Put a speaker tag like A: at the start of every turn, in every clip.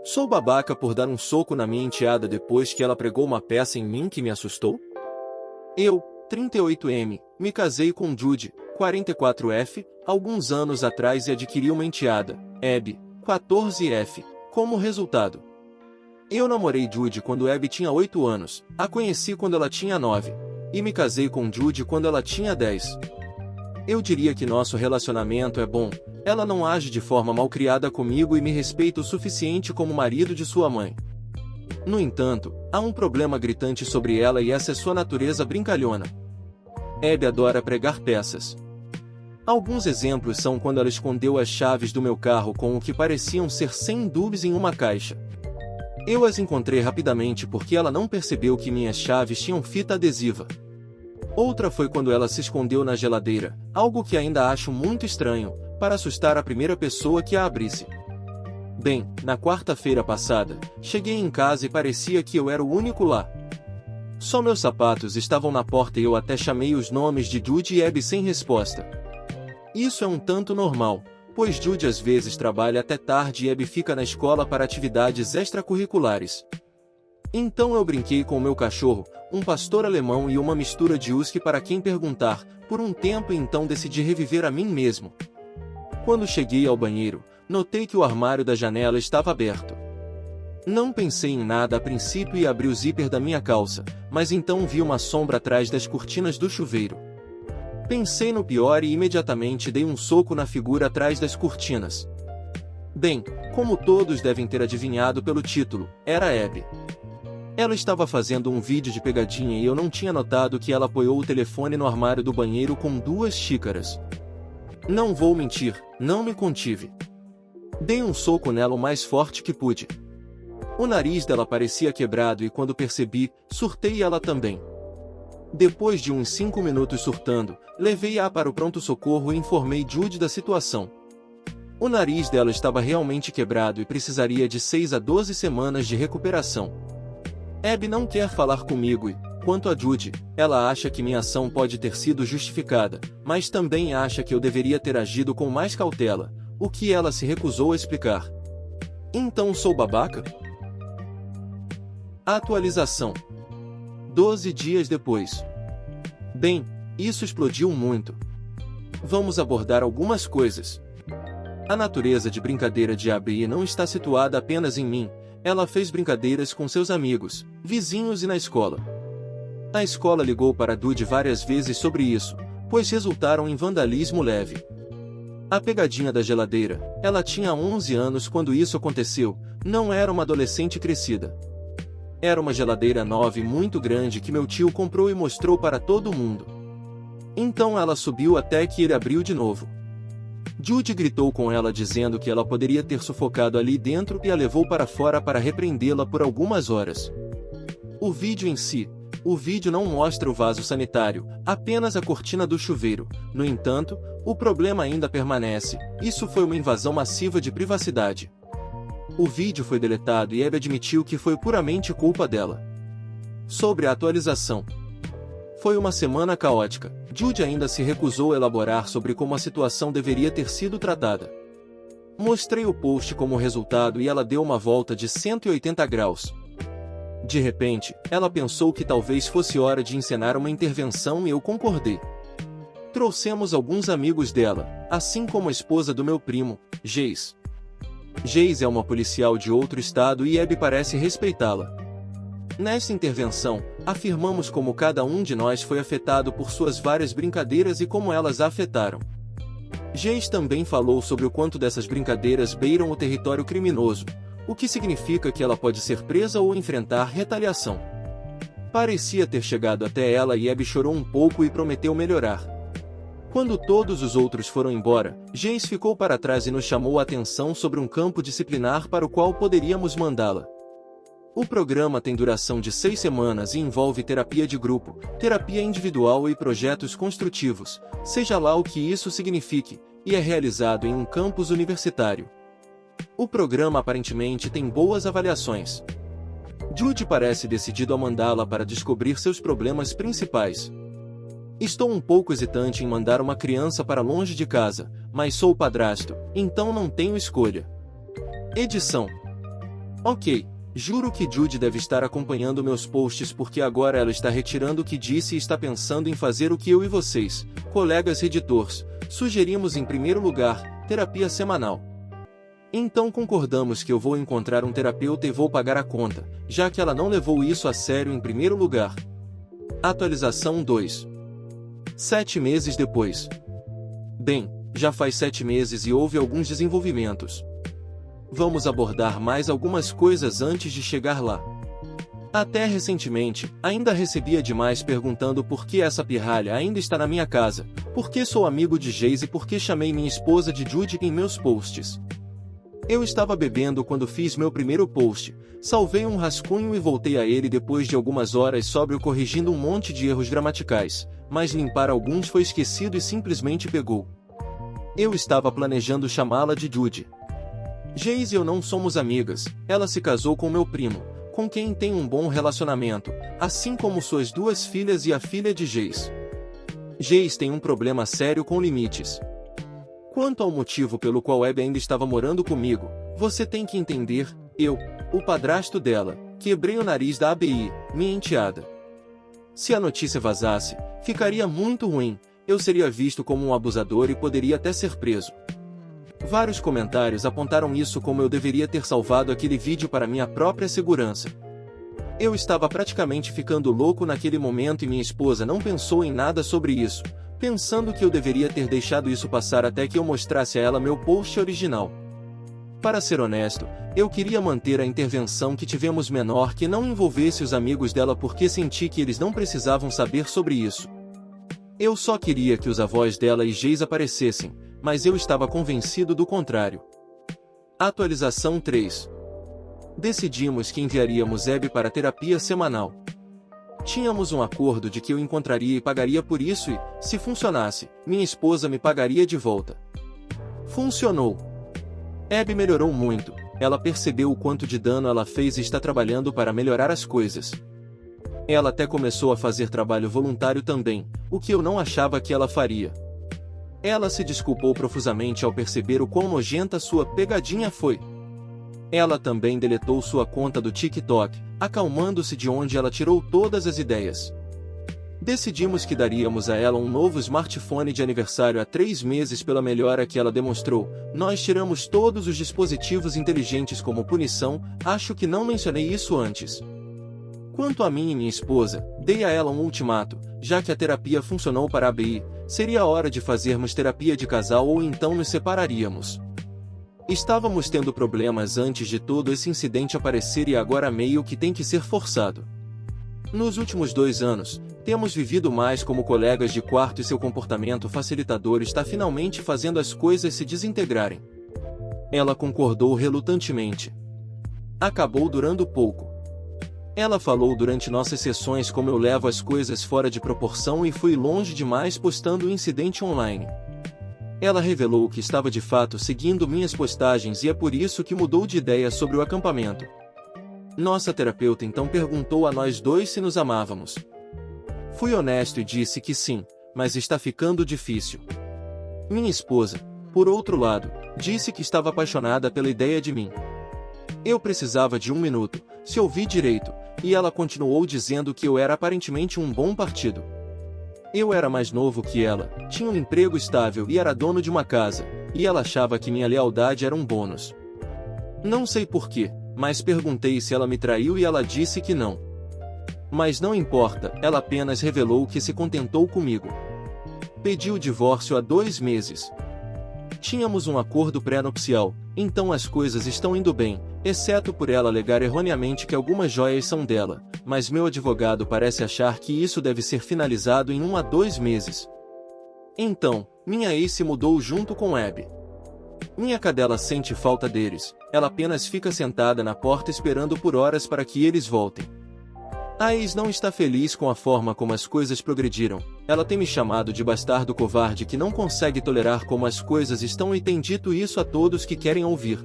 A: Sou babaca por dar um soco na minha enteada depois que ela pregou uma peça em mim que me assustou? Eu, 38M, me casei com Judy, 44F, alguns anos atrás e adquiri uma enteada, Abby, 14F, como resultado. Eu namorei Judy quando Abby tinha 8 anos, a conheci quando ela tinha 9, e me casei com Judy quando ela tinha 10. Eu diria que nosso relacionamento é bom, ela não age de forma malcriada comigo e me respeita o suficiente como marido de sua mãe. No entanto, há um problema gritante sobre ela e essa é sua natureza brincalhona. Abby adora pregar peças. Alguns exemplos são quando ela escondeu as chaves do meu carro com o que pareciam ser 100 dólares em uma caixa. Eu as encontrei rapidamente porque ela não percebeu que minhas chaves tinham fita adesiva. Outra foi quando ela se escondeu na geladeira, algo que ainda acho muito estranho, para assustar a primeira pessoa que a abrisse. Bem, na quarta-feira passada, cheguei em casa e parecia que eu era o único lá. Só meus sapatos estavam na porta e eu até chamei os nomes de Judy e Abby sem resposta. Isso é um tanto normal, pois Judy às vezes trabalha até tarde e Abby fica na escola para atividades extracurriculares. Então eu brinquei com o meu cachorro, um pastor alemão e uma mistura de husky para quem perguntar, por um tempo e então decidi reviver a mim mesmo. Quando cheguei ao banheiro, notei que o armário da janela estava aberto. Não pensei em nada a princípio e abri o zíper da minha calça, mas então vi uma sombra atrás das cortinas do chuveiro. Pensei no pior e imediatamente dei um soco na figura atrás das cortinas. Bem, como todos devem ter adivinhado pelo título, era Abby. Ela estava fazendo um vídeo de pegadinha e eu não tinha notado que ela apoiou o telefone no armário do banheiro com 2 xícaras. Não vou mentir, não me contive. Dei um soco nela o mais forte que pude. O nariz dela parecia quebrado e quando percebi, surtei ela também. Depois de uns 5 minutos surtando, levei-a para o pronto-socorro e informei Judy da situação. O nariz dela estava realmente quebrado e precisaria de 6 a 12 semanas de recuperação. Abby não quer falar comigo e, quanto a Judy, ela acha que minha ação pode ter sido justificada, mas também acha que eu deveria ter agido com mais cautela, o que ela se recusou a explicar. Então sou babaca? Atualização. 12 dias depois. Bem, isso explodiu muito. Vamos abordar algumas coisas. A natureza de brincadeira de Abby não está situada apenas em mim, ela fez brincadeiras com seus amigos, vizinhos e na escola. A escola ligou para Judy várias vezes sobre isso, pois resultaram em vandalismo leve. A pegadinha da geladeira, ela tinha 11 anos quando isso aconteceu, não era uma adolescente crescida. Era uma geladeira nova e muito grande que meu tio comprou e mostrou para todo mundo. Então ela subiu até que ele abriu de novo. Judy gritou com ela dizendo que ela poderia ter sufocado ali dentro e a levou para fora para repreendê-la por algumas horas. O vídeo em si. O vídeo não mostra o vaso sanitário, apenas a cortina do chuveiro. No entanto, o problema ainda permanece, isso foi uma invasão massiva de privacidade. O vídeo foi deletado e Abby admitiu que foi puramente culpa dela. Sobre a atualização. Foi uma semana caótica. Judy ainda se recusou a elaborar sobre como a situação deveria ter sido tratada. Mostrei o post como resultado e ela deu uma volta de 180 graus. De repente, ela pensou que talvez fosse hora de encenar uma intervenção e eu concordei. Trouxemos alguns amigos dela, assim como a esposa do meu primo, Jace. Jace é uma policial de outro estado e Abby parece respeitá-la. Nesta intervenção, afirmamos como cada um de nós foi afetado por suas várias brincadeiras e como elas a afetaram. Jace também falou sobre o quanto dessas brincadeiras beiram o território criminoso, o que significa que ela pode ser presa ou enfrentar retaliação. Parecia ter chegado até ela e Abby chorou um pouco e prometeu melhorar. Quando todos os outros foram embora, Jace ficou para trás e nos chamou a atenção sobre um campo disciplinar para o qual poderíamos mandá-la. O programa tem duração de 6 semanas e envolve terapia de grupo, terapia individual e projetos construtivos, seja lá o que isso signifique, e é realizado em um campus universitário. O programa aparentemente tem boas avaliações. Judy parece decidido a mandá-la para descobrir seus problemas principais. Estou um pouco hesitante em mandar uma criança para longe de casa, mas sou padrasto, então não tenho escolha. Edição. Ok, juro que Judy deve estar acompanhando meus posts porque agora ela está retirando o que disse e está pensando em fazer o que eu e vocês, colegas reditores, sugerimos em primeiro lugar, terapia semanal. Então concordamos que eu vou encontrar um terapeuta e vou pagar a conta, já que ela não levou isso a sério em primeiro lugar. Atualização 2. 7 meses depois. Bem, já faz 7 meses e houve alguns desenvolvimentos. Vamos abordar mais algumas coisas antes de chegar lá. Até recentemente, ainda recebia demais perguntando por que essa pirralha ainda está na minha casa, por que sou amigo de Geise e por que chamei minha esposa de Judy em meus posts. Eu estava bebendo quando fiz meu primeiro post, salvei um rascunho e voltei a ele depois de algumas horas sóbrio corrigindo um monte de erros gramaticais, mas limpar alguns foi esquecido e simplesmente pegou. Eu estava planejando chamá-la de Judy. Geise e eu não somos amigas, ela se casou com meu primo, com quem tem um bom relacionamento, assim como suas 2 filhas e a filha de Geise. Geise tem um problema sério com limites. Quanto ao motivo pelo qual Abby ainda estava morando comigo, você tem que entender, eu, o padrasto dela, quebrei o nariz da ABI, minha enteada. Se a notícia vazasse, ficaria muito ruim, eu seria visto como um abusador e poderia até ser preso. Vários comentários apontaram isso como eu deveria ter salvado aquele vídeo para minha própria segurança. Eu estava praticamente ficando louco naquele momento e minha esposa não pensou em nada sobre isso, pensando que eu deveria ter deixado isso passar até que eu mostrasse a ela meu post original. Para ser honesto, eu queria manter a intervenção que tivemos menor que não envolvesse os amigos dela porque senti que eles não precisavam saber sobre isso. Eu só queria que os avós dela e Geise aparecessem, mas eu estava convencido do contrário. Atualização 3. Decidimos que enviaríamos Abby para terapia semanal. Tínhamos um acordo de que eu encontraria e pagaria por isso e, se funcionasse, minha esposa me pagaria de volta. Funcionou. Abby melhorou muito, ela percebeu o quanto de dano ela fez e está trabalhando para melhorar as coisas. Ela até começou a fazer trabalho voluntário também, o que eu não achava que ela faria. Ela se desculpou profusamente ao perceber o quão nojenta sua pegadinha foi. Ela também deletou sua conta do TikTok, acalmando-se de onde ela tirou todas as ideias. Decidimos que daríamos a ela um novo smartphone de aniversário há 3 meses pela melhora que ela demonstrou. Nós tiramos todos os dispositivos inteligentes como punição, acho que não mencionei isso antes. Quanto a mim e minha esposa, dei a ela um ultimato, já que a terapia funcionou para a ABI, seria a hora de fazermos terapia de casal ou então nos separaríamos. Estávamos tendo problemas antes de todo esse incidente aparecer e agora meio que tem que ser forçado. Nos últimos 2 anos, temos vivido mais como colegas de quarto e seu comportamento facilitador está finalmente fazendo as coisas se desintegrarem. Ela concordou relutantemente. Acabou durando pouco. Ela falou durante nossas sessões como eu levo as coisas fora de proporção e fui longe demais postando o incidente online. Ela revelou que estava de fato seguindo minhas postagens e é por isso que mudou de ideia sobre o acampamento. Nossa terapeuta então perguntou a nós 2 se nos amávamos. Fui honesto e disse que sim, mas está ficando difícil. Minha esposa, por outro lado, disse que estava apaixonada pela ideia de mim. Eu precisava de 1 minuto, se ouvi direito, e ela continuou dizendo que eu era aparentemente um bom partido. Eu era mais novo que ela, tinha um emprego estável e era dono de uma casa, e ela achava que minha lealdade era um bônus. Não sei porquê, mas perguntei se ela me traiu e ela disse que não. Mas não importa, ela apenas revelou que se contentou comigo. Pedi o divórcio há 2 meses. Tínhamos um acordo pré-nupcial, então as coisas estão indo bem, exceto por ela alegar erroneamente que algumas joias são dela, mas meu advogado parece achar que isso deve ser finalizado em 1 a 2 meses. Então, minha ex se mudou junto com Abby. Minha cadela sente falta deles, ela apenas fica sentada na porta esperando por horas para que eles voltem. A ex não está feliz com a forma como as coisas progrediram, ela tem me chamado de bastardo covarde que não consegue tolerar como as coisas estão e tem dito isso a todos que querem ouvir.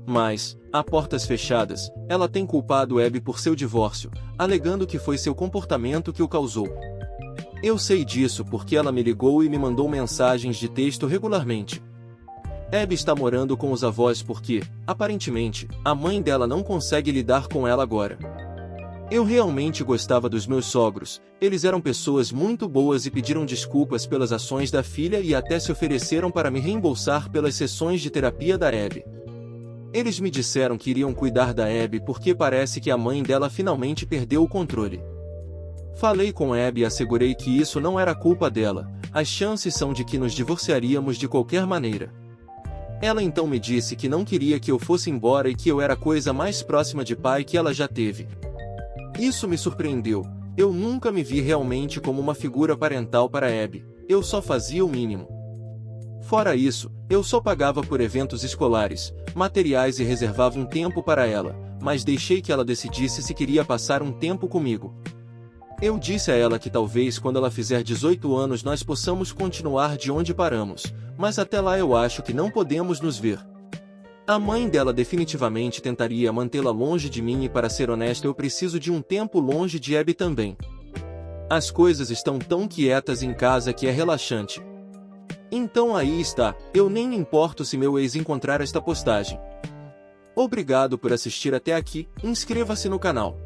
A: Mas, a portas fechadas, ela tem culpado Abby por seu divórcio, alegando que foi seu comportamento que o causou. Eu sei disso porque ela me ligou e me mandou mensagens de texto regularmente. Abby está morando com os avós porque, aparentemente, a mãe dela não consegue lidar com ela agora. Eu realmente gostava dos meus sogros, eles eram pessoas muito boas e pediram desculpas pelas ações da filha e até se ofereceram para me reembolsar pelas sessões de terapia da Abby. Eles me disseram que iriam cuidar da Abby porque parece que a mãe dela finalmente perdeu o controle. Falei com Abby e assegurei que isso não era culpa dela, as chances são de que nos divorciaríamos de qualquer maneira. Ela então me disse que não queria que eu fosse embora e que eu era a coisa mais próxima de pai que ela já teve. Isso me surpreendeu, eu nunca me vi realmente como uma figura parental para Abby, eu só fazia o mínimo. Fora isso, eu só pagava por eventos escolares, materiais e reservava um tempo para ela, mas deixei que ela decidisse se queria passar um tempo comigo. Eu disse a ela que talvez quando ela fizer 18 anos nós possamos continuar de onde paramos, mas até lá eu acho que não podemos nos ver. A mãe dela definitivamente tentaria mantê-la longe de mim e para ser honesta eu preciso de um tempo longe de Abby também. As coisas estão tão quietas em casa que é relaxante. Então aí está, eu nem me importo se meu ex encontrar esta postagem. Obrigado por assistir até aqui, inscreva-se no canal.